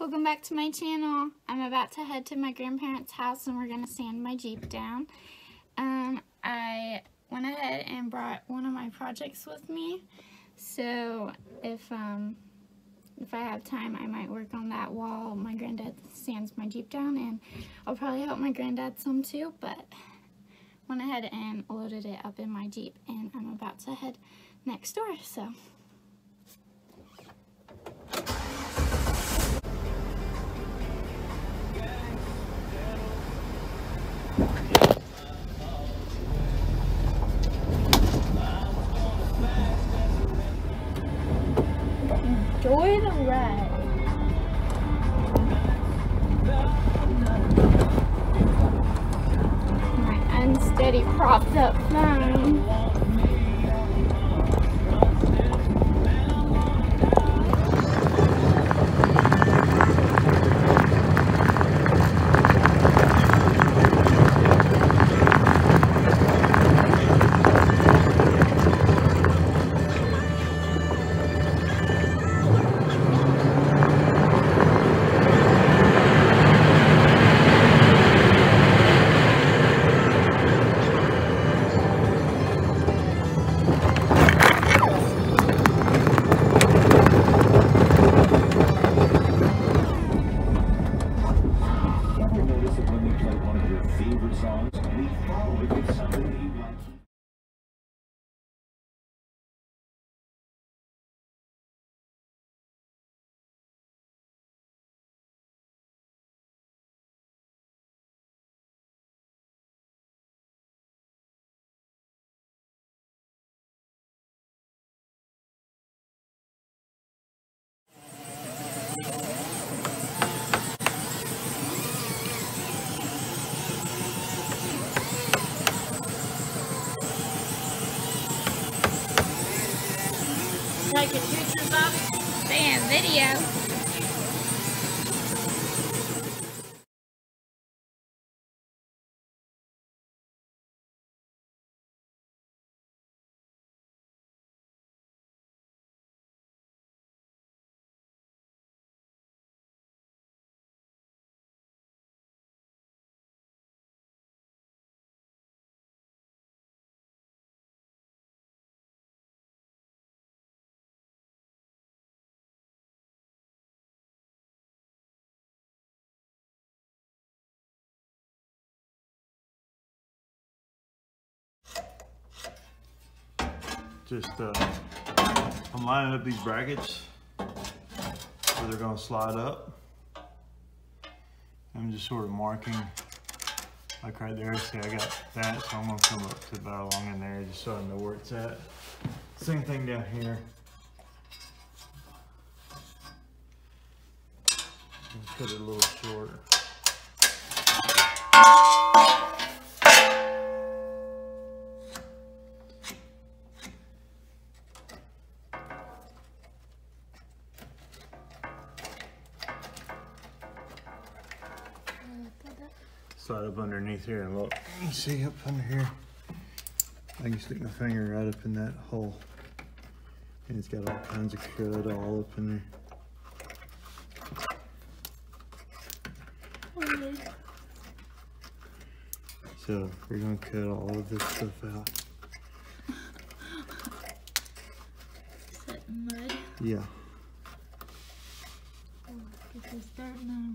Welcome back to my channel. I'm about to head to my grandparents' house and we're going to sand my Jeep down. I went ahead and brought one of my projects with me, so if I have time I might work on that while my granddad sands my Jeep down, and I'll probably help my granddad some too, but went ahead and loaded it up in my Jeep and I'm about to head next door, so. Enjoy the ride. My unsteady propped up phone. Taking pictures of it, stay in video. Just I'm lining up these brackets so they're gonna slide up. I'm just sort of marking, like right there. See, I got that, so I'm gonna come up to about along in there just so I know where it's at. Same thing down here. Cut it a little short. Slide up underneath here and look. You see up under here? I can stick my finger right up in that hole. And it's got all kinds of crud all up in there. So we're gonna cut all of this stuff out. Is that mud? Yeah. Oh, get this dirt now.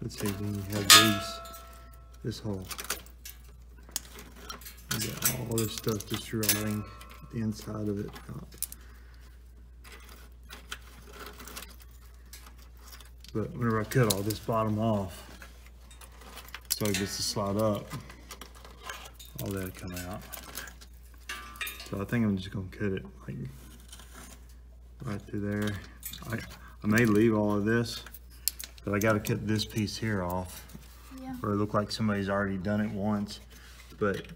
Let's see, then you have this hole. You got all this stuff just rotting the inside of it out. But whenever I cut all this bottom off, so it gets to slide up, all that'll come out. So I think I'm just gonna cut it like right through there. I may leave all of this, but I gotta cut this piece here off. Yeah. Or it looked like somebody's already done it once, but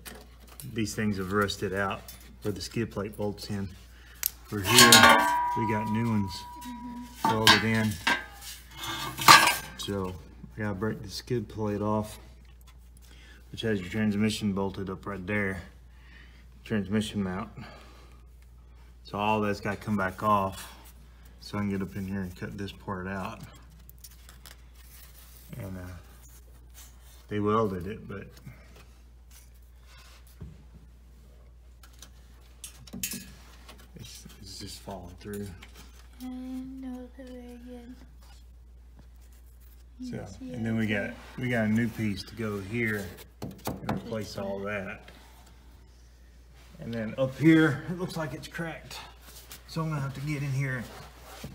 these things have rusted out where the skid plate bolts in. For here, we got new ones welded in. So I gotta break the skid plate off, which has your transmission bolted up right there, transmission mount. So all that's gotta come back off. so I can get up in here and cut this part out. And they welded it, but it's just falling through. No, they're very good. So, and then we got a new piece to go here and replace all that. And then up here, it looks like it's cracked. So I'm gonna have to get in here and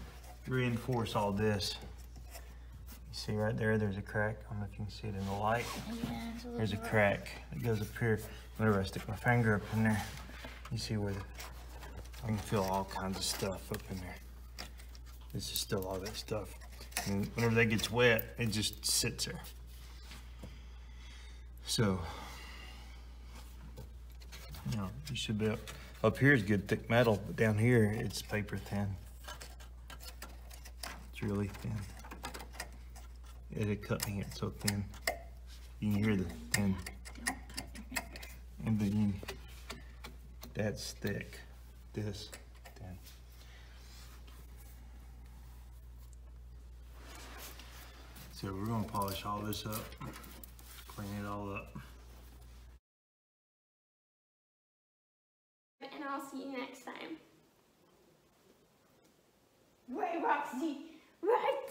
reinforce all this. You see right there, there's a crack. I don't know if you can see it in the light. Yeah, There's a crack that goes up here. Whenever I stick my finger up in there, you see where I can feel all kinds of stuff up in there. This is still all that stuff. And whenever that gets wet, it just sits there. So, you know, you should be up here is good thick metal, but down here it's paper thin. It's really thin. It had cut me, it's so thin. You can hear the thin. And then that's thick. This thin. So we're gonna polish all this up, clean it all up. And I'll see you next time. Right, Roxy? Right?